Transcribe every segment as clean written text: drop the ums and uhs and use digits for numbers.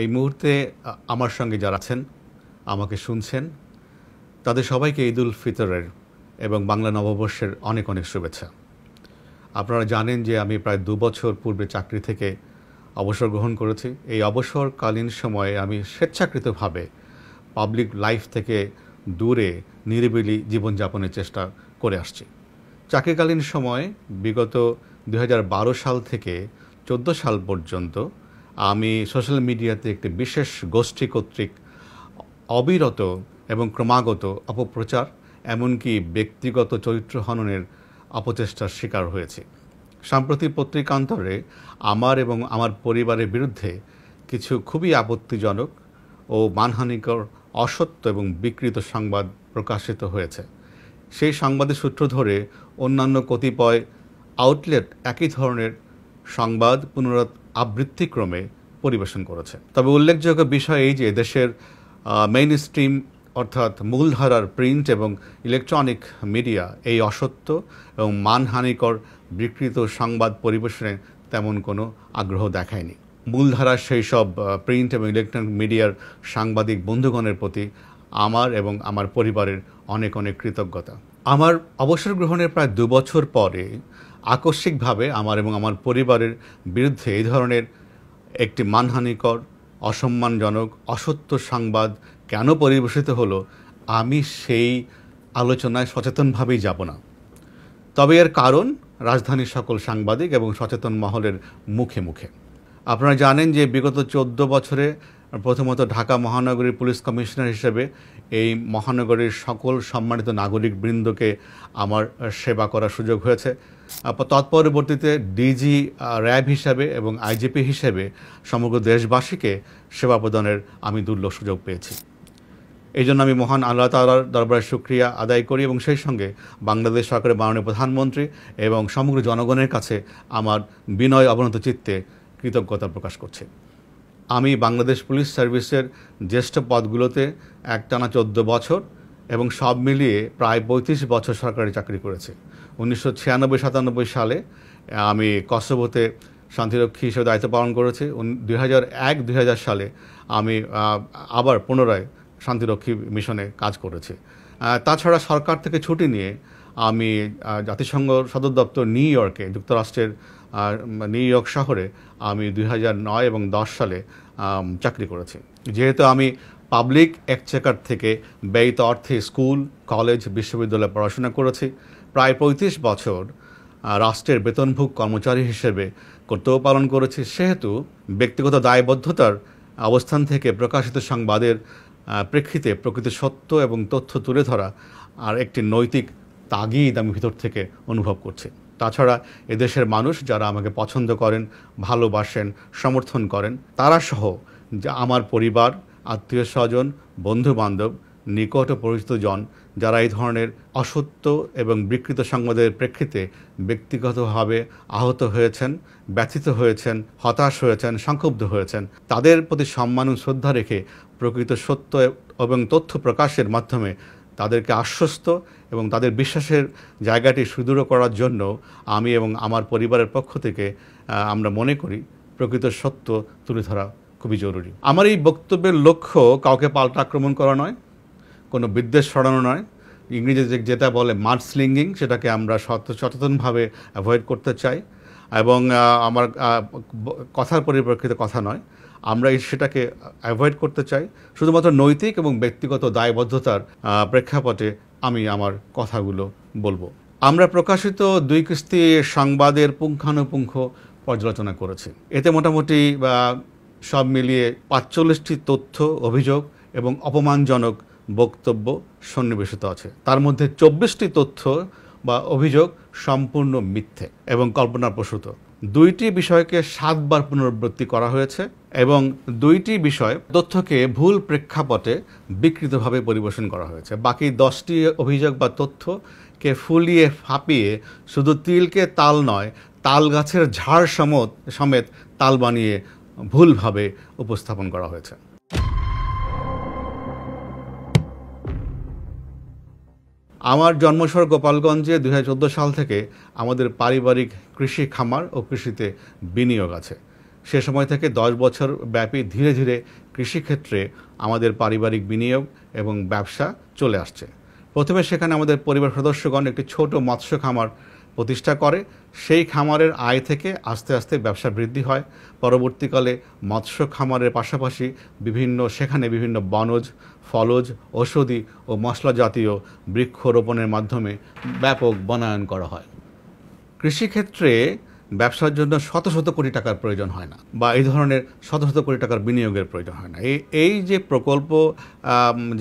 এই মুহূর্তে আমার সঙ্গে যারা আছেন, আমাকে শুনছেন, তাদের সবাইকে ঈদুল ফিতরের এবং বাংলা নববর্ষের অনেক অনেক শুভেচ্ছা। আপনারা জানেন যে আমি প্রায় 2 বছর পূর্বে চাকরি থেকে অবসর গ্রহণ করেছি। এই অবসরকালীন সময়ে আমি স্বেচ্ছাকৃতভাবে পাবলিক লাইফ থেকে দূরে নিরিবিলি জীবনযাপনের চেষ্টা করে আসছি। চাকরিকালীন সময়ে বিগত 2012 সাল থেকে 14 সাল পর্যন্ত আমি সোশ্যাল মিডিয়াতে একটি বিশেষ গোষ্ঠী কর্তৃক অবিরত এবং ক্রমাগত অপপ্রচার, এমনকি ব্যক্তিগত চরিত্র হননের অপচেষ্টার শিকার হয়েছি। সাম্প্রতিক পত্রিকান্তরে আমার এবং আমার পরিবারের বিরুদ্ধে কিছু খুবই আপত্তিজনক ও মানহানিকর অসত্য এবং বিকৃত সংবাদ প্রকাশিত হয়েছে। সেই সংবাদের সূত্র ধরে অন্যান্য কতিপয় আউটলেট একই ধরনের সংবাদ পুনরাবৃত্তিক্রমে পরিবেশন করেছে। তবে উল্লেখযোগ্য বিষয় এই যে দেশের মেইন স্ট্রিম অর্থাৎ মূলধারার প্রিন্ট এবং ইলেকট্রনিক মিডিয়া এই অসত্য এবং মানহানিকর বিকৃত সংবাদ পরিবেশনে তেমন কোনো আগ্রহ দেখায়নি। মূলধারার সেই সব প্রিন্ট এবং ইলেকট্রনিক মিডিয়ার সাংবাদিক বন্ধুগণের প্রতি আমার এবং আমার পরিবারের অনেক অনেক কৃতজ্ঞতা। আমার অবসর গ্রহণের প্রায় 2 বছর পরে আকস্মিকভাবে আমার এবং আমার পরিবারের বিরুদ্ধে এই ধরনের একটি মানহানিকর, অসম্মানজনক, অসত্য সংবাদ কেন পরিবেশিত হলো, আমি সেই আলোচনায় সচেতনভাবেই যাব না। তবে এর কারণ রাজধানীর সকল সাংবাদিক এবং সচেতন মহলের মুখে মুখে। আপনারা জানেন যে বিগত 14 বছরে প্রথমত ঢাকা মহানগরীর পুলিশ কমিশনার হিসেবে এই মহানগরীর সকল সম্মানিত নাগরিকবৃন্দকে আমার সেবা করার সুযোগ হয়েছে। তৎপরবর্তীতে ডিজি র্যাব হিসাবে এবং আইজিপি হিসেবে সমগ্র দেশবাসীকে সেবা প্রদানের আমি দুর্লভ সুযোগ পেয়েছি। এই জন্য আমি মহান আল্লাহ তাআলার দরবারে শুকরিয়া আদায় করি এবং সেই সঙ্গে বাংলাদেশ সরকারের মাননীয় প্রধানমন্ত্রী এবং সমগ্র জনগণের কাছে আমার বিনয় অবনত চিত্তে কৃতজ্ঞতা প্রকাশ করছি। আমি বাংলাদেশ পুলিশ সার্ভিসের জ্যেষ্ঠ পদগুলোতে একটানা 14 বছর এবং সব মিলিয়ে প্রায় 35 বছর সরকারি চাকরি করেছি। 1996-97 সালে আমি কসোভোতে শান্তিরক্ষী হিসেবে দায়িত্ব পালন করেছি। 2001-2000 সালে আমি আবার পুনরায় শান্তিরক্ষী মিশনে কাজ করেছি। তাছাড়া সরকার থেকে ছুটি নিয়ে আমি জাতিসংঘ সদর দপ্তর নিউ ইয়র্কে, যুক্তরাষ্ট্রের নিউ ইয়র্ক শহরে আমি 2009 এবং 10 সালে চাকরি করেছি। যেহেতু আমি পাবলিক এক্সচেকার থেকে ব্যয়িত অর্থে স্কুল, কলেজ, বিশ্ববিদ্যালয়ে পড়াশোনা করেছি, প্রায় 35 বছর রাষ্ট্রের বেতনভোগ কর্মচারী হিসেবে কর্তব্য পালন করেছি, সেহেতু ব্যক্তিগত দায়বদ্ধতার অবস্থান থেকে প্রকাশিত সংবাদের প্রেক্ষিতে প্রকৃত সত্য এবং তথ্য তুলে ধরা আর একটি নৈতিক তাগিদ আমি ভিতর থেকে অনুভব করছি। তাছাড়া এদেশের মানুষ যারা আমাকে পছন্দ করেন, ভালোবাসেন, সমর্থন করেন, তারা সহ যে আমার পরিবার, আত্মীয় স্বজন, বন্ধুবান্ধব, নিকট ও পরিচিতজন যারা এই ধরনের অসত্য এবং বিকৃত সংবাদের প্রেক্ষিতে ব্যক্তিগতভাবে আহত হয়েছেন, ব্যথিত হয়েছেন, হতাশ হয়েছেন, সংক্ষুব্ধ হয়েছেন, তাদের প্রতি সম্মান ও শ্রদ্ধা রেখে প্রকৃত সত্য এবং তথ্য প্রকাশের মাধ্যমে তাদেরকে আশ্বস্ত এবং তাদের বিশ্বাসের জায়গাটি সুদৃঢ় করার জন্য আমি এবং আমার পরিবারের পক্ষ থেকে আমরা মনে করি প্রকৃত সত্য তুলে ধরা খুবই জরুরি। আমার এই বক্তব্যের লক্ষ্য কাউকে পাল্টা আক্রমণ করা নয়, কোনো বিদ্বেষ ছড়ানো নয়। ইংরেজিতে যেটা বলে মাড স্লিঙ্গিং, সেটাকে আমরা সচেতনভাবে অ্যাভয়েড করতে চাই এবং আমার কথার পরিপ্রেক্ষিতে কথা নয়, আমরা সেটাকে অ্যাভয়েড করতে চাই। শুধুমাত্র নৈতিক এবং ব্যক্তিগত দায়বদ্ধতার প্রেক্ষাপটে আমি আমার কথাগুলো বলবো। আমরা প্রকাশিত 2 কিস্তি সংবাদের পুঙ্খানুপুঙ্খ পর্যালোচনা করেছি। এতে মোটামুটি সব মিলিয়ে 45টি তথ্য, অভিযোগ এবং অপমানজনক বক্তব্য সন্নিবেশিত আছে। তার মধ্যে 24টি তথ্য বা অভিযোগ সম্পূর্ণ মিথ্যে এবং কল্পনাপ্রসূত। 2টি বিষয়কে 7 বার পুনরাবৃত্তি করা হয়েছে এবং 2টি বিষয় তথ্যকে ভুল প্রেক্ষাপটে বিকৃতভাবে পরিবেশন করা হয়েছে। বাকি 10টি অভিযোগ বা তথ্যকে ফুলিয়ে ফাঁপিয়ে শুধু তিলকে তাল নয়, তাল গাছের ঝাড় সমেত তাল বানিয়ে ভুলভাবে উপস্থাপন করা হয়েছে। আমার জন্মশহর গোপালগঞ্জে 2014 সাল থেকে আমাদের পারিবারিক কৃষি খামার ও কৃষিতে বিনিয়োগ আছে। সে সময় থেকে 10 বছর ব্যাপী ধীরে ধীরে কৃষিক্ষেত্রে আমাদের পারিবারিক বিনিয়োগ এবং ব্যবসা চলে আসছে। প্রথমে সেখানে আমাদের পরিবার সদস্যগণ একটি ছোট মৎস্য খামার প্রতিষ্ঠা করে। সেই খামারের আয় থেকে আস্তে আস্তে ব্যবসা বৃদ্ধি হয়। পরবর্তীকালে মৎস্য খামারের পাশাপাশি সেখানে বিভিন্ন বনজ, ফলজ, ঔষধি ও মশলা জাতীয় বৃক্ষরোপণের মাধ্যমে ব্যাপক বনায়ন করা হয়। কৃষিক্ষেত্রে ব্যবসার জন্য শত শত কোটি টাকার প্রয়োজন হয় না, বা এই ধরনের শত শত কোটি টাকার বিনিয়োগের প্রয়োজন হয় না। এই যে প্রকল্প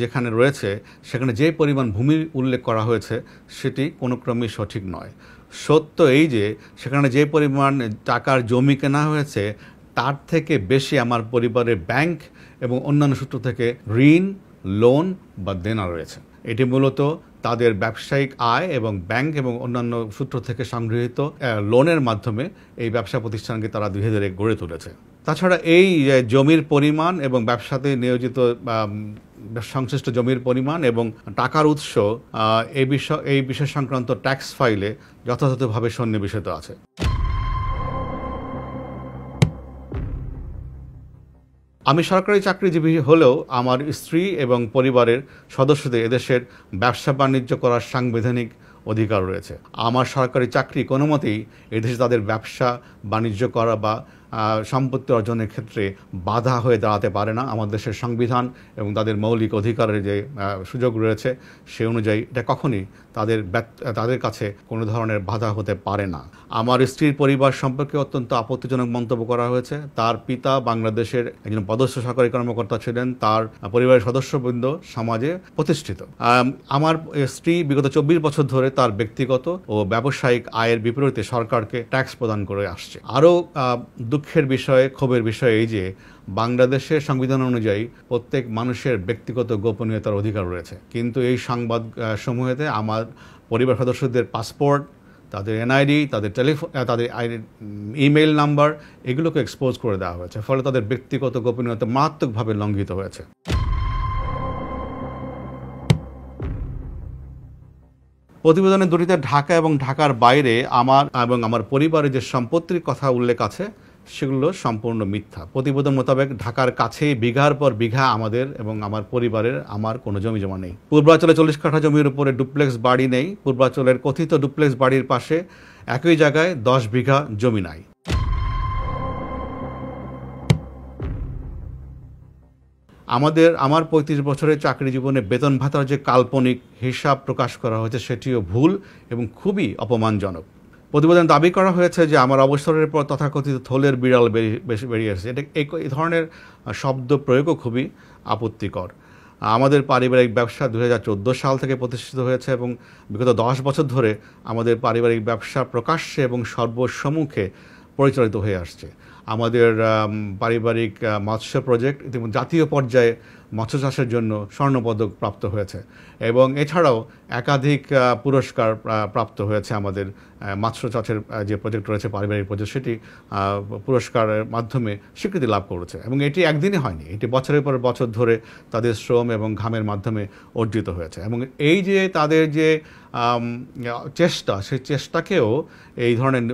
যেখানে রয়েছে, সেখানে যে পরিমাণ ভূমি উল্লেখ করা হয়েছে সেটি কোনো ক্রমেই সঠিক নয়। সত্য এই যে সেখানে যে পরিমাণ টাকার জমি কেনা হয়েছে তার থেকে বেশি আমার পরিবারের ব্যাংক এবং অন্যান্য সূত্র থেকে ঋণ, লোন বা দেনা রয়েছে। এটি মূলত তাদের ব্যবসায়িক আয় এবং ব্যাংক এবং অন্যান্য সূত্র থেকে সংগৃহীত লোনের মাধ্যমে এই ব্যবসা প্রতিষ্ঠানকে তারা ধীরে ধীরে গড়ে তুলেছে। তাছাড়া এই জমির পরিমাণ এবং ব্যবসাতে নিয়োজিত সংশ্লিষ্ট জমির পরিমাণ এবং টাকার উৎস এই বিষয় সংক্রান্ত ট্যাক্স ফাইলে যথাযথভাবে সন্নিবেশিত আছে। আমি সরকারি চাকরিজীবী হলেও আমার স্ত্রী এবং পরিবারের সদস্যদের এদেশের ব্যবসা বাণিজ্য করার সাংবিধানিক অধিকার রয়েছে। আমার সরকারি চাকরি কোনো মতেই এদেশে তাদের ব্যবসা বাণিজ্য করা বা সম্পত্তি অর্জনের ক্ষেত্রে বাধা হয়ে দাঁড়াতে পারে না। আমাদের দেশের সংবিধান এবং তাদের মৌলিক অধিকারের যে সুযোগ রয়েছে সে অনুযায়ী এটা কখনই তাদের কাছে কোনো ধরনের বাধা হতে পারে না। আমার স্ত্রীর পরিবার সম্পর্কে অত্যন্ত আপত্তিজনক মন্তব্য করা হয়েছে। তার পিতা বাংলাদেশের একজন পদস্থ সরকারি কর্মকর্তা ছিলেন, তার পরিবারের সদস্যবৃন্দ সমাজে প্রতিষ্ঠিত। আমার স্ত্রী বিগত 24 বছর ধরে তার ব্যক্তিগত ও ব্যবসায়িক আয়ের বিপরীতে সরকারকে ট্যাক্স প্রদান করে আসছে। আরও দুঃখের বিষয়, ক্ষোভের বিষয় এই যে বাংলাদেশের সংবিধান অনুযায়ী প্রত্যেক মানুষের ব্যক্তিগত গোপনীয়তার অধিকার রয়েছে, কিন্তু এই সংবাদ সমূহেতে আমার পরিবার সদস্যদের পাসপোর্ট, তাদের এনআইডি, তাদের ইমেইল নাম্বার এগুলোকে এক্সপোজ করে দেওয়া হয়েছে। ফলে তাদের ব্যক্তিগত গোপনীয়তা মারাত্মকভাবে লঙ্ঘিত হয়েছে। প্রতিবেদনে দুটিতে ঢাকা এবং ঢাকার বাইরে আমার এবং আমার পরিবারের যে সম্পত্তির কথা উল্লেখ আছে সেগুলো সম্পূর্ণ মিথ্যা। প্রতিবেদন মোতাবেক ঢাকার কাছেই বিঘার পর বিঘা আমাদের এবং আমার পরিবারের কোনো জমি জমা নেই। পূর্বাঞ্চলে 40 কাঠা জমির উপরে ডুপ্লেক্স বাড়ি নেই। পূর্বাঞ্চলের কথিত ডুপ্লেক্স বাড়ির পাশে একই জায়গায় 10 বিঘা জমি নাই। আমার 35 বছরের চাকরি জীবনে বেতন ভাতার যে কাল্পনিক হিসাব প্রকাশ করা হয়েছে সেটিও ভুল এবং খুবই অপমানজনক। প্রতিবেদনে দাবি করা হয়েছে যে আমার অবসরের পর তথাকথিত থলের বিড়াল বেরিয়ে এসেছে। এই ধরনের শব্দ প্রয়োগও খুবই আপত্তিকর। আমাদের পারিবারিক ব্যবসা 2014 সাল থেকে প্রতিষ্ঠিত হয়েছে এবং বিগত 10 বছর ধরে আমাদের পারিবারিক ব্যবসা প্রকাশ্যে এবং সর্বসম্মুখে পরিচালিত হয়ে আসছে। আমাদের পারিবারিক মৎস্য প্রজেক্ট ইতিমধ্যে জাতীয় পর্যায়ে মৎস্য চাষের জন্য স্বর্ণপদক প্রাপ্ত হয়েছে এবং এছাড়াও একাধিক পুরস্কার প্রাপ্ত হয়েছে। আমাদের মৎস্য চাষের যে প্রজেক্ট রয়েছে, পারিবারিক প্রজেক্ট, সেটি পুরস্কারের মাধ্যমে স্বীকৃতি লাভ করেছে এবং এটি একদিনে হয়নি, এটি বছরের পর বছর ধরে তাদের শ্রম এবং ঘামের মাধ্যমে অর্জিত হয়েছে। এবং এই যে তাদের যে চেষ্টা, সেই চেষ্টাকেও এই ধরনের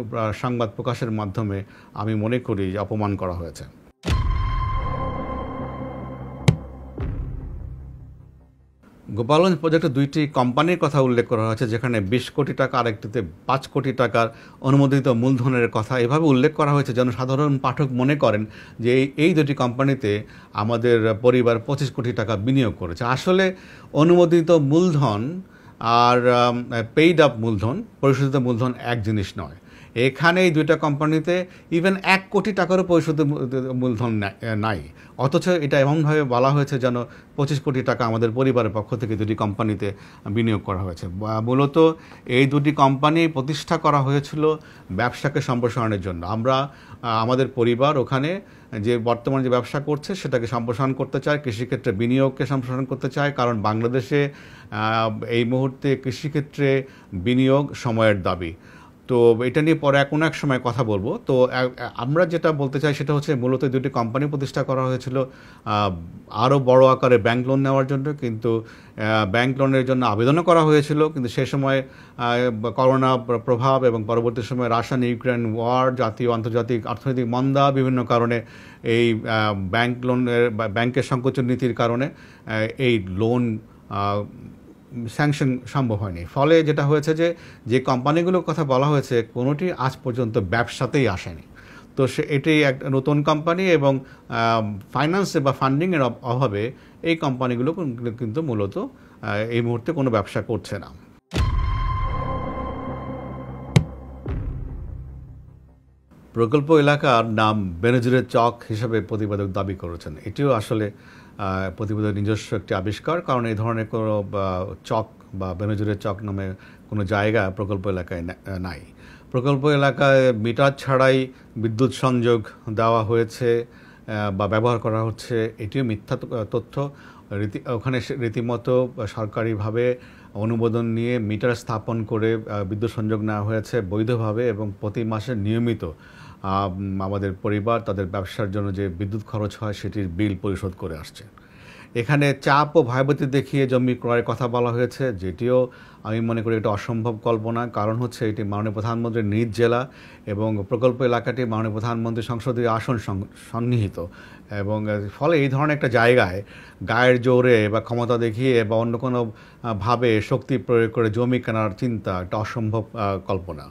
সংবাদ প্রকাশের মাধ্যমে আমি মনে করি যে অপমান করা হয়েছে। গোপালগঞ্জ প্রজেক্টে 2টি কোম্পানির কথা উল্লেখ করা হয়েছে, যেখানে 20 কোটি টাকা, আরেকটিতে 5 কোটি টাকার অনুমোদিত মূলধনের কথা এভাবে উল্লেখ করা হয়েছে যেন সাধারণ পাঠক মনে করেন যে এই 2টি কোম্পানিতে আমাদের পরিবার 25 কোটি টাকা বিনিয়োগ করেছে। আসলে অনুমোদিত মূলধন আর পেইড আপ মূলধন, পরিশোধিত মূলধন এক জিনিস নয়। এখানে এই 2টা কোম্পানিতে ইভেন 1 কোটি টাকারও পরিশোধিত মূলধন নাই, অথচ এটা এমনভাবে বলা হয়েছে যেন 25 কোটি টাকা আমাদের পরিবারের পক্ষ থেকে 2টি কোম্পানিতে বিনিয়োগ করা হয়েছে। মূলত এই 2টি কোম্পানি প্রতিষ্ঠা করা হয়েছিল ব্যবসাকে সম্প্রসারণের জন্য। আমাদের পরিবার ওখানে যে বর্তমানে যে ব্যবসা করছে সেটাকে সম্প্রসারণ করতে চায়, কৃষিক্ষেত্রে বিনিয়োগকে সম্প্রসারণ করতে চায়, কারণ বাংলাদেশে এই মুহূর্তে কৃষিক্ষেত্রে বিনিয়োগ সময়ের দাবি। তো এটা নিয়ে পরে কোনো এক সময় কথা বলবো। তো আমরা যেটা বলতে চাই সেটা হচ্ছে মূলত দুটি কোম্পানি প্রতিষ্ঠা করা হয়েছিল আরও বড় আকারে ব্যাংক লোন নেওয়ার জন্য, কিন্তু ব্যাংক লোনের জন্য আবেদনও করা হয়েছিল, কিন্তু সে সময় করোনা প্রভাব এবং পরবর্তী সময়ে রাশিয়ান ইউক্রেন ওয়ার, জাতীয় আন্তর্জাতিক অর্থনৈতিক মন্দা, বিভিন্ন কারণে এই ব্যাংক লোনের ব্যাংকের সংকোচন নীতির কারণে এই লোন স্যাংশন সম্ভব হয়নি। ফলে যেটা হয়েছে যে কোম্পানিগুলোর কথা বলা হয়েছে কোনোটি আজ পর্যন্ত ব্যবসাতেই আসেনি। তো এটি এক নতুন কোম্পানি এবং ফাইন্যান্সে বা ফান্ডিংয়ের অভাবে এই কোম্পানিগুলো কিন্তু মূলত এই মুহূর্তে কোনো ব্যবসা করছে না। প্রকল্প এলাকার নাম বেনজিরের চক হিসেবে প্রতিবেদক দাবি করেছেন। এটিও আসলে প্রতিবেদক নিজস্ব একটি আবিষ্কার, কারণ এই ধরনের কোনো চক বা বেনজিরের চক নামে কোনো জায়গা প্রকল্প এলাকায় নাই। প্রকল্প এলাকায় মিটার ছাড়াই বিদ্যুৎ সংযোগ দেওয়া হয়েছে বা ব্যবহার করা হচ্ছে, এটিও মিথ্যা তথ্য। ওখানে রীতিমতো সরকারিভাবে অনুমোদন নিয়ে মিটার স্থাপন করে বিদ্যুৎ সংযোগ নেওয়া হয়েছে বৈধভাবে, এবং প্রতি মাসে নিয়মিত আমাদের পরিবার তাদের ব্যবসার জন্য যে বিদ্যুৎ খরচ হয় সেটির বিল পরিশোধ করে আসছে। এখানে চাপ ও ভয়ভীতি দেখিয়ে জমি ক্রয়ের কথা বলা হয়েছে, যেটিও আমি মনে করি এটা অসম্ভব কল্পনা। কারণ হচ্ছে এটি মাননীয় প্রধানমন্ত্রীর নিজ জেলা এবং প্রকল্প এলাকাটি মাননীয় প্রধানমন্ত্রীর সংসদীয় আসন সন্নিহিত, এবং ফলে এই ধরনের একটা জায়গায় গায়ের জোরে বা ক্ষমতা দেখিয়ে বা অন্য কোনো ভাবে শক্তি প্রয়োগ করে জমি কেনার চিন্তা একটা অসম্ভব কল্পনা।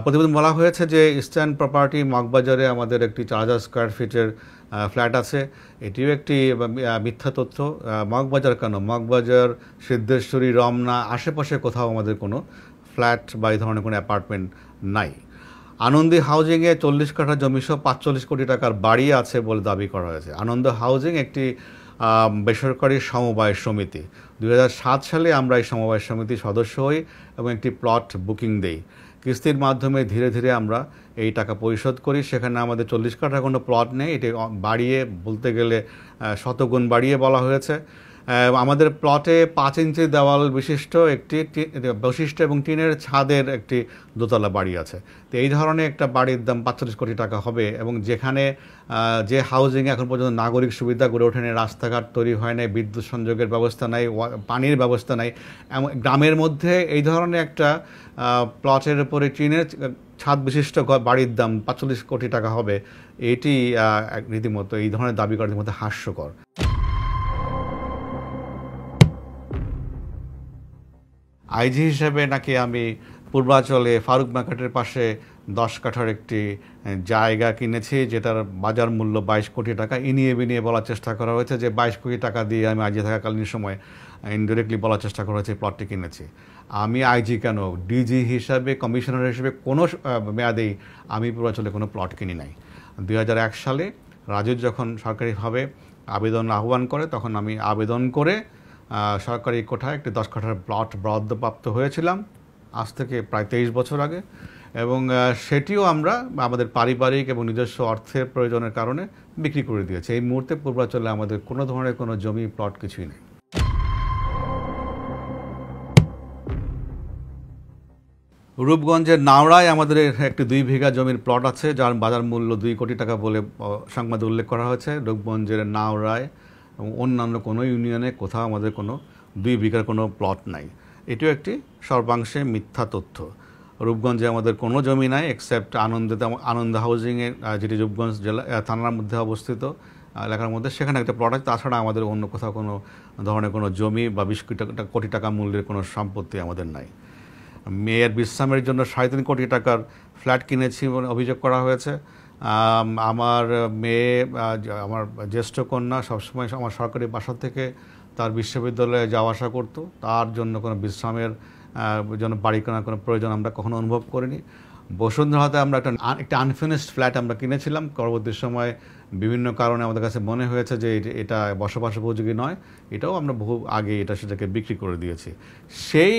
প্রতিবেদন বলা হয়েছে যে ইস্টার্ন প্রপার্টি মগবাজারে আমাদের একটি 4000 স্কোয়ার ফিটের ফ্ল্যাট আছে, এটিও একটি মিথ্যা তথ্য। মগবাজার কেন, মগবাজার, সিদ্ধেশ্বরী, রমনা আশেপাশে কোথাও আমাদের কোনো ফ্ল্যাট বা এই ধরনের কোনো অ্যাপার্টমেন্ট নাই। আনন্দী হাউজিংয়ে 40 কাঠা জমিসহ 45 কোটি টাকার বাড়ি আছে বলে দাবি করা হয়েছে। আনন্দ হাউজিং একটি বেসরকারি সমবায় সমিতি। 2007 সালে আমরা এই সমবায় সমিতির সদস্য হই এবং একটি প্লট বুকিং দেই। কিস্তির মাধ্যমে ধীরে ধীরে আমরা এই টাকা পরিশোধ করি। সেখানে আমাদের 40 কাঠা কোনো প্লট নেই, এটি বাড়িয়ে বলতে গেলে শতগুণ বাড়িয়ে বলা হয়েছে। আমাদের প্লটে 5 ইঞ্চি দেওয়াল বিশিষ্ট একটি বৈশিষ্ট্য এবং টিনের ছাদের একটি দোতলা বাড়ি আছে। তো এই ধরনের একটা বাড়ির দাম 45 কোটি টাকা হবে, এবং যেখানে যে হাউজিংয়ে এখন পর্যন্ত নাগরিক সুবিধা গড়ে ওঠেনি, রাস্তাঘাট তৈরি হয় নাই, বিদ্যুৎ সংযোগের ব্যবস্থা নাই, পানির ব্যবস্থা নাই, গ্রামের মধ্যে এই ধরনের একটা প্লটের উপরে টিনের ছাদ বিশিষ্ট বাড়ির দাম 45 কোটি টাকা হবে, এটি রীতিমতো এই ধরনের দাবি করার রীতিমতো হাস্যকর। আইজি হিসেবে নাকি আমি পূর্বাঞ্চলে ফারুক মার্কেটের পাশে 10 কাঠার একটি জায়গা কিনেছি, যেটার বাজার মূল্য 22 কোটি টাকা। ইনিয়ে বিনিয়ে বলার চেষ্টা করা হয়েছে যে 22 কোটি টাকা দিয়ে আমি আইজি থাকাকালীন সময় ইনডিরেক্টলি বলার চেষ্টা করা হয়েছে প্লটটি কিনেছি। আমি আইজি কেন, ডিজি হিসাবে, কমিশনার হিসেবে কোনো মেয়াদেই আমি পূর্বাঞ্চলে কোনো প্লট কিনি নাই। 2001 সালে রাজুর যখন সরকারিভাবে আবেদন আহ্বান করে, তখন আমি আবেদন করে সরকারি কোঠায় একটি 10 কাঠার প্লট বরাদ্দপ্রাপ্ত হয়েছিলাম, আজ থেকে প্রায় 23 বছর আগে, এবং সেটিও আমরা আমাদের পারিবারিক এবং নিজস্ব অর্থের প্রয়োজনের কারণে বিক্রি করে দিয়েছি। এই মুহূর্তে পূর্বাঞ্চলে আমাদের কোনো ধরনের কোনো জমি প্লট কিছুই নেই। রূপগঞ্জের নাওড়ায় আমাদের একটি 2 বিঘা জমির প্লট আছে, যার বাজার মূল্য 2 কোটি টাকা বলে সংবাদে উল্লেখ করা হয়েছে। রূপগঞ্জের নাওড়ায় এবং অন্যান্য কোনো ইউনিয়নে কোথাও আমাদের কোনো 2 বিঘার কোনো প্লট নাই, এটিও একটি সর্বাংশে মিথ্যা তথ্য। রূপগঞ্জে আমাদের কোনো জমি নাই এক্সেপ্ট আনন্দ হাউজিংয়ে, যেটি রূপগঞ্জ জেলা থানার মধ্যে অবস্থিত এলাকার মধ্যে, সেখানে একটা প্লট আছে। তাছাড়া আমাদের অন্য কোথাও কোনো ধরনের কোনো জমি বা 20 কোটি টাকা মূল্যের কোনো সম্পত্তি আমাদের নাই। মেয়ের বিশ্রামের জন্য 3.5 কোটি টাকার ফ্ল্যাট কিনেছি বলে অভিযোগ করা হয়েছে। আমার মেয়ে, আমার জ্যেষ্ঠ কন্যা সবসময় আমার সরকারি বাসা থেকে তার বিশ্ববিদ্যালয়ে যাওয়া আসা করতো, তার জন্য কোনো বিশ্রামের জন্য বাড়ি কেনার কোনো প্রয়োজন আমরা কখনো অনুভব করিনি। বসুন্ধরাতে আমরা একটা আনফিনিশড ফ্ল্যাট আমরা কিনেছিলাম, পরবর্তী সময় বিভিন্ন কারণে আমাদের কাছে মনে হয়েছে যে এটা বসবাস উপযোগী নয়, এটাও আমরা বহু আগে সেটাকে বিক্রি করে দিয়েছি। সেই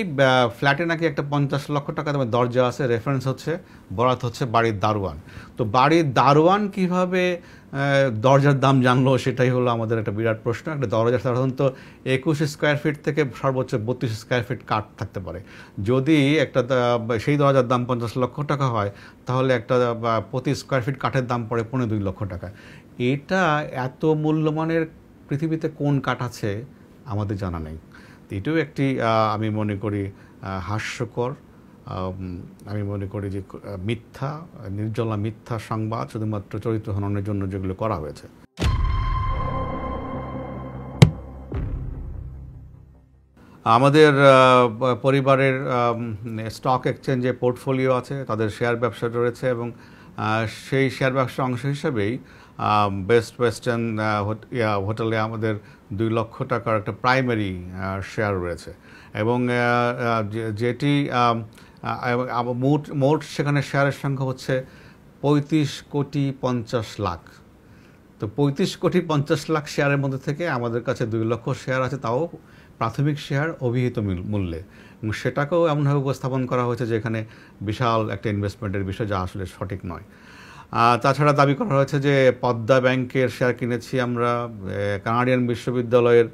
ফ্ল্যাটে নাকি একটা 50 লক্ষ টাকা দামের দরজা আছে, রেফারেন্স হচ্ছে, বরাত হচ্ছে বাড়ির দারোয়ান। তো বাড়ির দারোয়ান কিভাবে দরজার দাম জানলো, সেটাই হলো আমাদের একটা বিরাট প্রশ্ন। একটা দরজা সাধারণত 21 স্কোয়ার ফিট থেকে সর্বোচ্চ 32 স্কোয়ার ফিট কাঠ থাকতে পারে। যদি একটা সেই দরজার দাম 50 লক্ষ টাকা হয়, তাহলে একটা প্রতি স্কোয়ার ফিট কাঠের দাম পড়ে 2.5 লক্ষ টাকা। এটা এত মূল্যমানের পৃথিবীতে কোন কাঠ আছে আমাদের জানা নেই। এটাও একটি আমি মনে করি হাস্যকর, আমি মনে করি যে মিথ্যা, নির্জলা মিথ্যা সংবাদ, শুধুমাত্র চরিত্র হননের জন্য যেগুলো করা হয়েছে। আমাদের পরিবারের স্টক এক্সচেঞ্জে পোর্টফোলিও আছে, তাদের শেয়ার ব্যবসা রয়েছে, এবং সেই শেয়ার ব্যবসার অংশ হিসেবেই বেস্ট ওয়েস্টার্ন হোটেলে আমাদের 2 লক্ষ টাকার একটা প্রাইমারি শেয়ার রয়েছে, এবং যেটি মোট সেখানে শেয়ারের সংখ্যা হচ্ছে 35 কোটি 50 লাখ। তো 35 কোটি 50 লাখ শেয়ারের মধ্যে থেকে আমাদের কাছে 2 লক্ষ শেয়ার আছে, তাও প্রাথমিক শেয়ার অভিহিত মূল্যে, এবং সেটাকেও এমনভাবে উপস্থাপন করা হয়েছে যে এখানে বিশাল একটা ইনভেস্টমেন্টের বিষয়, যা আসলে সঠিক নয়। তাছাড়া দাবি করা হয়েছে যে পদ্মা ব্যাংকের শেয়ার কিনেছি আমরা, কানাডিয়ান বিশ্ববিদ্যালয়ের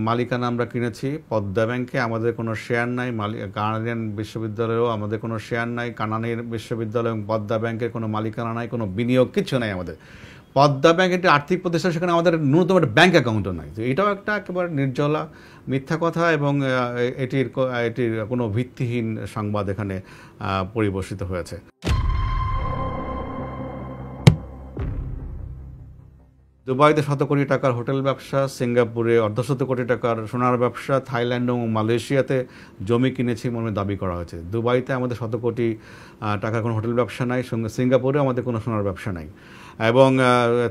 মালিকানা আমরা কিনেছি। পদ্মা ব্যাংকে আমাদের কোনো শেয়ার নাই, কানাডিয়ান বিশ্ববিদ্যালয়েও আমাদের কোনো শেয়ার নাই, কানাডিয়ান বিশ্ববিদ্যালয় এবং পদ্মা ব্যাংকের কোনো মালিকানা নাই, কোনো বিনিয়োগ কিছু নাই আমাদের। পদ্মা ব্যাংক একটি আর্থিক প্রতিষ্ঠান, সেখানে আমাদের ন্যূনতম একটা ব্যাংক অ্যাকাউন্টও নাই। তো এটাও একটা একেবারে নির্জলা মিথ্যা কথা, এবং এটির কোনো ভিত্তিহীন সংবাদ এখানে পরিবেশিত হয়েছে। দুবাইতে 100 কোটি টাকার হোটেল ব্যবসা, সিঙ্গাপুরে 1.5 কোটি টাকার সোনার ব্যবসা, থাইল্যান্ড এবং মালয়েশিয়াতে জমি কিনেছি মর্মে দাবি করা হয়েছে। দুবাইতে আমাদের 100 কোটি টাকার কোনো হোটেল ব্যবসা নাই, সিঙ্গাপুরে আমাদের কোনো সোনার ব্যবসা নাই, এবং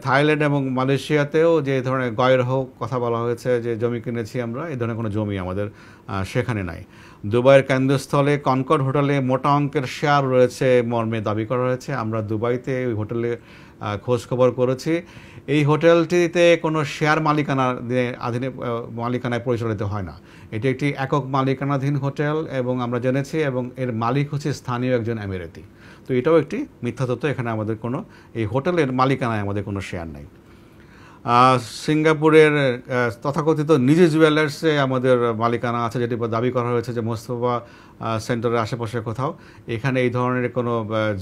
থাইল্যান্ড এবং মালয়েশিয়াতেও যে ধরনের গয়রহ কথা বলা হয়েছে যে জমি কিনেছি আমরা, এই ধরনের কোনো জমি আমাদের সেখানে নাই। দুবাইয়ের কেন্দ্রস্থলে কনকর্ড হোটেলে মোটা অঙ্কের শেয়ার রয়েছে মর্মে দাবি করা হয়েছে। আমরা দুবাইতে ওই হোটেলে খোঁজ খবর করেছি। এই হোটেলটিতে কোনো শেয়ার মালিকানায় পরিচালিত হয় না, এটি একটি একক মালিকানাধীন হোটেল, এবং আমরা জেনেছি, এবং এর মালিক হচ্ছে স্থানীয় একজন আমিরাতি। তো এটাও একটি মিথ্যা তথ্য, এখানে আমাদের কোনো, এই হোটেলের মালিকানায় আমাদের কোনো শেয়ার নেই। সিঙ্গাপুরের তথাকথিত নিজে জুয়েলার্সে আমাদের মালিকানা আছে, যেটি দাবি করা হয়েছে যে মোস্তফা সেন্টারের আশেপাশে কোথাও। এখানে এই ধরনের কোনো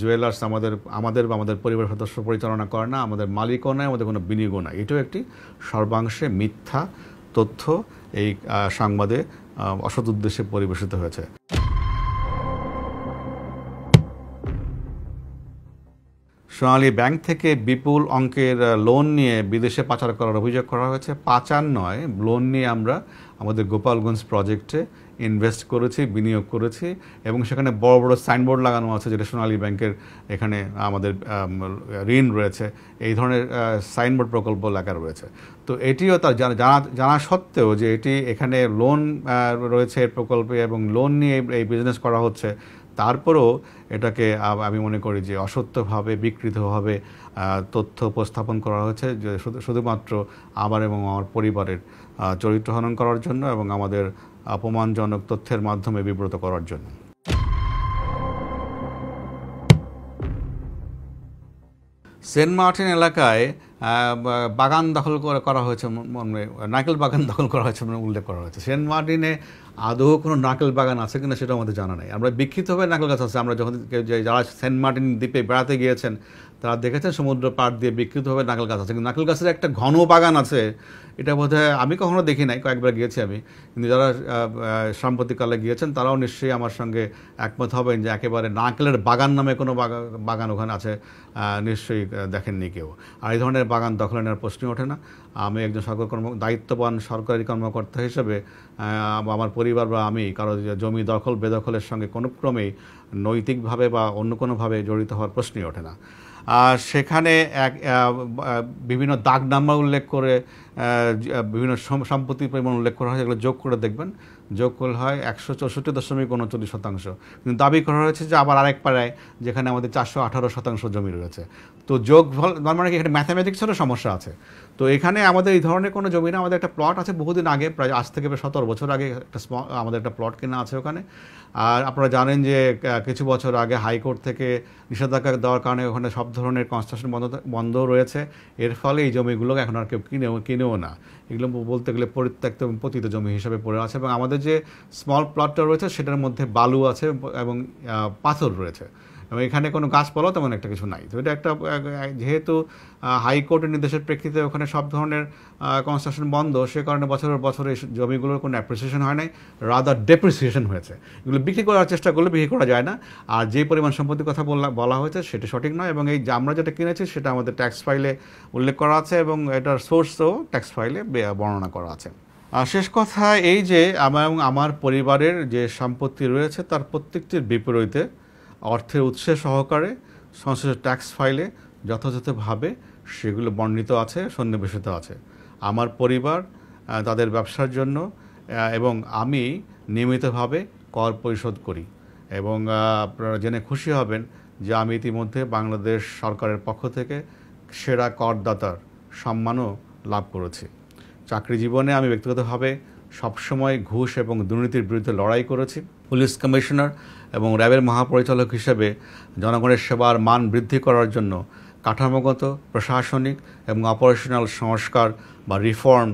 জুয়েলার্স আমাদের বা আমাদের পরিবারের সদস্য পরিচালনা করে না, আমাদের মালিকও নয়, আমাদের কোনো বিনিয়োগও নাই। এটাও একটি সর্বাংশে মিথ্যা তথ্য, এই সংবাদে অসৎ উদ্দেশ্যে পরিবেশিত হয়েছে। সোনালী ব্যাংক থেকে বিপুল অঙ্কের লোন নিয়ে বিদেশে পাচার করার অভিযোগ করা হয়েছে। পাচার নয়, লোন নিয়ে আমরা আমাদের গোপালগঞ্জ প্রজেক্টে ইনভেস্ট করেছি, বিনিয়োগ করেছি, এবং সেখানে বড় বড় সাইনবোর্ড লাগানো আছে যেটা সোনালী ব্যাংকের এখানে আমাদের ঋণ রয়েছে, এই ধরনের সাইনবোর্ড প্রকল্প লেখা রয়েছে। তো এটিও তার জানা সত্ত্বেও যে এটি এখানে লোন রয়েছে এই প্রকল্পে, এবং লোন নিয়ে এই বিজনেস করা হচ্ছে, তারপরেও এটাকে আমি মনে করি যে অসত্যভাবে, বিকৃতভাবে তথ্য উপস্থাপন করা হয়েছে, যে শুধুমাত্র আমার এবং আমার পরিবারের চরিত্র হনন করার জন্য, এবং আমাদের অপমানজনক তথ্যের মাধ্যমে বিব্রত করার জন্য। সেন্ট মার্টিন এলাকায় বাগান দখল করা হয়েছে, নারকেল বাগান দখল করা হয়েছে উল্লেখ করা হয়েছে। সেন্ট মার্টিনে আদৌ কোনো নারকেল বাগান আছে কিনা সেটা আমাদের জানা নেই। আমরা বিক্ষিপ্তভাবে নারকেল গাছ আছে, আমরা যখন যারা সেন্ট মার্টিন দ্বীপে বেড়াতে গিয়েছেন তারা দেখেছেন সমুদ্র পাড় দিয়ে বিক্ষিপ্তভাবে নারকেল গাছ আছে, কিন্তু নারকেল গাছের একটা ঘন বাগান আছে, এটা বোধহয় আমি কখনো দেখি নাই, কয়েকবার গিয়েছি আমি, কিন্তু যারা সাম্প্রতিককালে গিয়েছেন তারাও নিশ্চয়ই আমার সঙ্গে একমত হবেন যে একেবারে নারকেলের বাগান নামে কোনো বাগান ওখানে আছে নিশ্চয়ই দেখেননি কেউ। আর এই ধরনের বাগান দখলে নেওয়ার প্রশ্নই ওঠে না। আমি একজন দায়িত্ববান সরকারি কর্মকর্তা হিসেবে আমার পরিবার বা আমি কারো জমি দখল বেদখলের সঙ্গে কোনো ক্রমেই নৈতিকভাবে বা অন্য কোনোভাবে জড়িত হওয়ার প্রশ্নই ওঠে না। সেখানে বিভিন্ন দাগ নাম্বার উল্লেখ করে বিভিন্ন সম্পত্তির পরিমাণ উল্লেখ করা হয়, যেগুলো যোগ করে দেখবেন যোগ করলে হয় 164.39%। কিন্তু দাবি করা হয়েছে যে আবার আরেক পাড়ায় যেখানে আমাদের 418% জমি রয়েছে। তো যোগফল মানে কি এখানে ম্যাথামেটিক্সেরও সমস্যা আছে। তো এখানে আমাদের এই ধরনের কোনো জমি না, আমাদের একটা প্লট আছে বহুদিন আগে, প্রায় আজ থেকে প্রায় 17 বছর আগে একটা আমাদের একটা প্লট কেনা আছে ওখানে। আর আপনারা জানেন যে কিছু বছর আগে হাইকোর্ট থেকে নিষেধাজ্ঞা দেওয়ার কারণে ওখানে সব ধরনের কনস্ট্রাকশন বন্ধ রয়েছে। এর ফলে এই জমিগুলো এখন আর কেউ কিনেও না, এগুলো বলতে গেলে পরিত্যক্ত এবং পতিত জমি হিসাবে পড়ে আছে। এবং আমাদের যে স্মল প্লটটা রয়েছে সেটার মধ্যে বালু আছে এবং পাথর রয়েছে, এবং এখানে কোনো গাছপালাও তেমন একটা কিছু নাই। তো এটা একটা, যেহেতু হাইকোর্টের নির্দেশের প্রেক্ষিতে ওখানে সব ধরনের কনস্ট্রাকশন বন্ধ, সে কারণে বছরের বছর এই জমিগুলোর কোনো অ্যাপ্রিসিয়েশন হয় নাই, রাদার ডেপ্রিসিয়েশন হয়েছে। এগুলো বিক্রি করার চেষ্টা করলে বিক্রি করা যায় না। আর যে পরিমাণ সম্পত্তির কথা বলা হয়েছে সেটা সঠিক নয়, এবং এই আমরা যেটা কিনেছি সেটা আমাদের ট্যাক্স ফাইলে উল্লেখ করা আছে এবং এটার সোর্সও ট্যাক্স ফাইলে বর্ণনা করা আছে। শেষ কথা এই যে আমার পরিবারের যে সম্পত্তি রয়েছে তার প্রত্যেকটির বিপরীতে অর্থের উৎসে সহকারে সংশ্লিষ্ট ট্যাক্স ফাইলে যথাযথভাবে সেগুলো বর্ণিত আছে, সন্নিবেশিত আছে। আমার পরিবার তাদের ব্যবসার জন্য এবং আমি নিয়মিতভাবে কর পরিশোধ করি, এবং আপনারা জেনে খুশি হবেন যে আমি ইতিমধ্যে বাংলাদেশ সরকারের পক্ষ থেকে সেরা করদাতার সম্মানও লাভ করেছি। চাকরি জীবনে আমি ব্যক্তিগতভাবে সবসময় ঘুষ এবং দুর্নীতির বিরুদ্ধে লড়াই করেছি। পুলিশ কমিশনার এবং র্যাবের মহাপরিচালক হিসেবে জনগণের সেবার মান বৃদ্ধি করার জন্য কাঠামোগত, প্রশাসনিক এবং অপারেশনাল সংস্কার বা রিফর্ম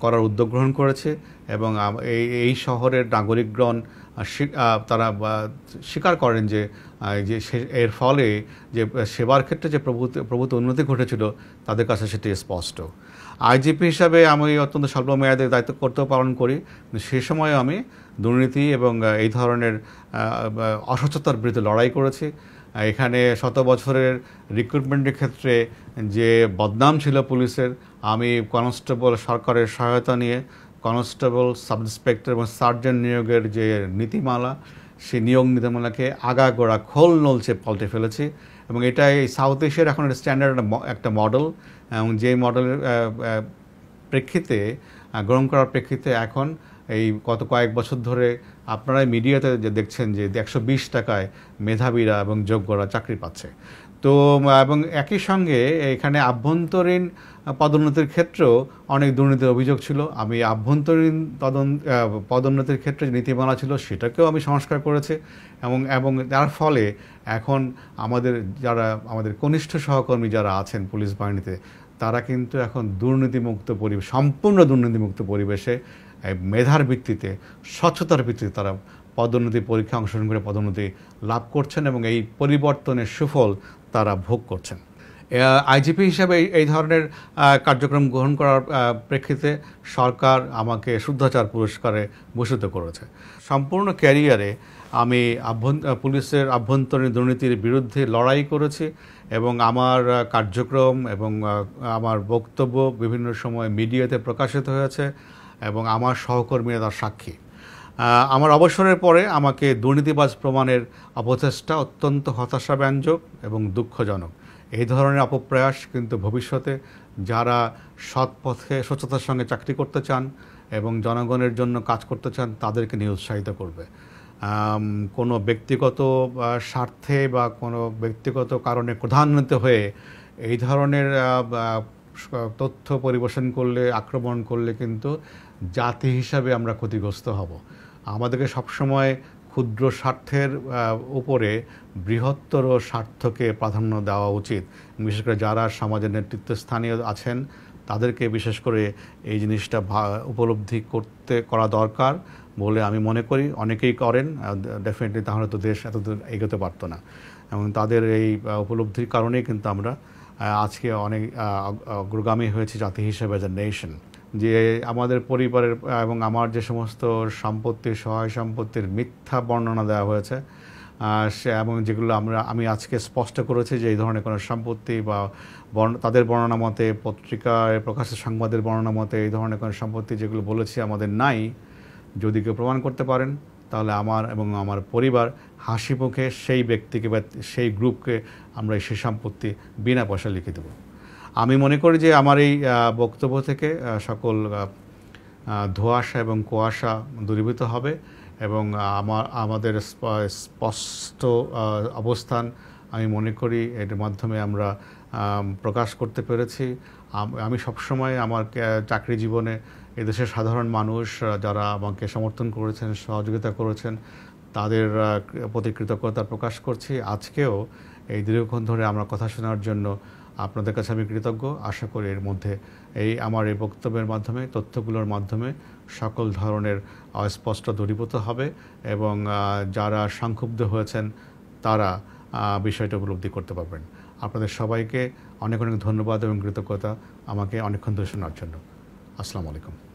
করার উদ্যোগ গ্রহণ করেছে, এবং এই শহরের নাগরিকগণ তারা স্বীকার করেন যে এর ফলে যে সেবার ক্ষেত্রে যে প্রভূত উন্নতি ঘটেছিল তাদের কাছে সেটি স্পষ্ট। আইজিপি হিসাবে আমি অত্যন্ত স্বল্প মেয়াদে দায়িত্ব কর্তব্য পালন করি, সে সময় আমি দুর্নীতি এবং এই ধরনের অস্বচ্ছতার বিরুদ্ধে লড়াই করেছি। এখানে শত বছরের রিক্রুটমেন্টের ক্ষেত্রে যে বদনাম ছিল পুলিশের, আমি কনস্টেবল সরকারের সহায়তা নিয়ে কনস্টেবল, সাব ইন্সপেক্টর এবং সার্জেন্ট নিয়োগের যে নীতিমালা, সেই নিয়োগ নীতিমালাকে আগাগোড়া খোল নলচে পাল্টে ফেলেছি। এবং এটা এই সাউথ এশিয়ার এখন স্ট্যান্ডার্ড একটা মডেল, এবং যে মডেলের প্রেক্ষিতে গ্রহণ করার প্রেক্ষিতে এখন এই গত কয়েক বছর ধরে আপনারাই মিডিয়াতে যে দেখছেন যে 120 টাকায় মেধাবীরা এবং যোগ্যরা চাকরি পাচ্ছে। তো এবং একই সঙ্গে এখানে আভ্যন্তরীণ পদোন্নতির ক্ষেত্রেও অনেক দুর্নীতির অভিযোগ ছিল। আমি আভ্যন্তরীণ পদোন্নতির ক্ষেত্রে যে নীতিমালা ছিল সেটাকেও আমি সংস্কার করেছি, এবং তার ফলে এখন আমাদের কনিষ্ঠ সহকর্মী যারা আছেন পুলিশ বাহিনীতে, তারা কিন্তু এখন সম্পূর্ণ দুর্নীতিমুক্ত পরিবেশে মেধার ভিত্তিতে, স্বচ্ছতার ভিত্তিতে তারা পদোন্নতি পরীক্ষা অংশগ্রহণ করে পদোন্নতি লাভ করছেন, এবং এই পরিবর্তনের সুফল তারা ভোগ করছেন। আইজিপি হিসাবে এই ধরনের কার্যক্রম গ্রহণ করার প্রেক্ষিতে সরকার আমাকে শুদ্ধাচার পুরস্কারে ভূষিত করেছে। সম্পূর্ণ ক্যারিয়ারে আমি পুলিশের আভ্যন্তরীণ দুর্নীতির বিরুদ্ধে লড়াই করেছি, এবং আমার কার্যক্রম এবং আমার বক্তব্য বিভিন্ন সময় মিডিয়াতে প্রকাশিত হয়েছে, এবং আমার সহকর্মীরা তার সাক্ষী। আমার অবসরের পরে আমাকে দুর্নীতিবাজ প্রমাণের অপচেষ্টা অত্যন্ত হতাশাব্যঞ্জক এবং দুঃখজনক। এই ধরনের অপপ্রয়াস কিন্তু ভবিষ্যতে যারা সৎ পথে স্বচ্ছতার সঙ্গে চাকরি করতে চান এবং জনগণের জন্য কাজ করতে চান তাদেরকে নিরুৎসাহিত করবে। কোনো ব্যক্তিগত স্বার্থে বা কোনো ব্যক্তিগত কারণে ক্রধান্বিত হয়ে এই ধরনের তথ্য পরিবেশন করলে, আক্রমণ করলে কিন্তু জাতি হিসাবে আমরা ক্ষতিগ্রস্ত হব। আমাদেরকে সবসময় ক্ষুদ্র স্বার্থের উপরে বৃহত্তর স্বার্থকে প্রাধান্য দেওয়া উচিত। বিশেষ করে যারা সমাজের নেতৃত্বস্থানীয় আছেন তাদেরকে বিশেষ করে এই জিনিসটা উপলব্ধি করা দরকার বলে আমি মনে করি। অনেকেই করেন, ডেফিনেটলি, তাহলে তো দেশ এতদূর এগোতে পারতো না। এবং তাদের এই উপলব্ধির কারণেই কিন্তু আমরা আজকে অনেক অগ্রগামী হয়েছি জাতি হিসেবে, অ্যাজ এ নেশন। যে আমাদের পরিবারের এবং আমার যে সমস্ত সম্পত্তির, সহায় সম্পত্তির মিথ্যা বর্ণনা দেওয়া হয়েছে, এবং যেগুলো আমি আজকে স্পষ্ট করেছি যে এই ধরনের কোনো সম্পত্তি বা তাদের বর্ণনা মতে, পত্রিকায় প্রকাশিত সংবাদের বর্ণনা মতে এই ধরনের কোনো সম্পত্তি যেগুলো বলেছি আমাদের নাই, যদি কেউ প্রমাণ করতে পারেন তাহলে আমার এবং আমার পরিবার হাসি মুখে সেই ব্যক্তিকে বা সেই গ্রুপকে আমরা সেই সম্পত্তি বিনা পয়সা লিখে দেব। আমি মনে করি যে আমার এই বক্তব্য থেকে সকল ধোঁয়াশা এবং কুয়াশা দূরীভূত হবে এবং আমাদের স্পষ্ট অবস্থান আমি মনে করি এর মাধ্যমে আমরা প্রকাশ করতে পেরেছি। আমি সবসময় আমার চাকরি জীবনে এদেশের সাধারণ মানুষ যারা আমাকে সমর্থন করেছেন, সহযোগিতা করেছেন, তাদের প্রতি কৃতজ্ঞতা প্রকাশ করছি। আজকেও এই দীর্ঘক্ষণ ধরে আমার কথা শোনার জন্য আপনাদের কাছে আমি কৃতজ্ঞ। আশা করি এর মধ্যে আমার এই বক্তব্যের মাধ্যমে, তথ্যগুলোর মাধ্যমে সকল ধরনের অস্পষ্ট দূরীভূত হবে এবং যারা সংক্ষুব্ধ হয়েছেন তারা বিষয়টা উপলব্ধি করতে পারবেন। আপনাদের সবাইকে অনেক অনেক ধন্যবাদ এবং কৃতজ্ঞতা আমাকে অনেকক্ষণ ধরে শোনার জন্য। আসসালামু আলাইকুম।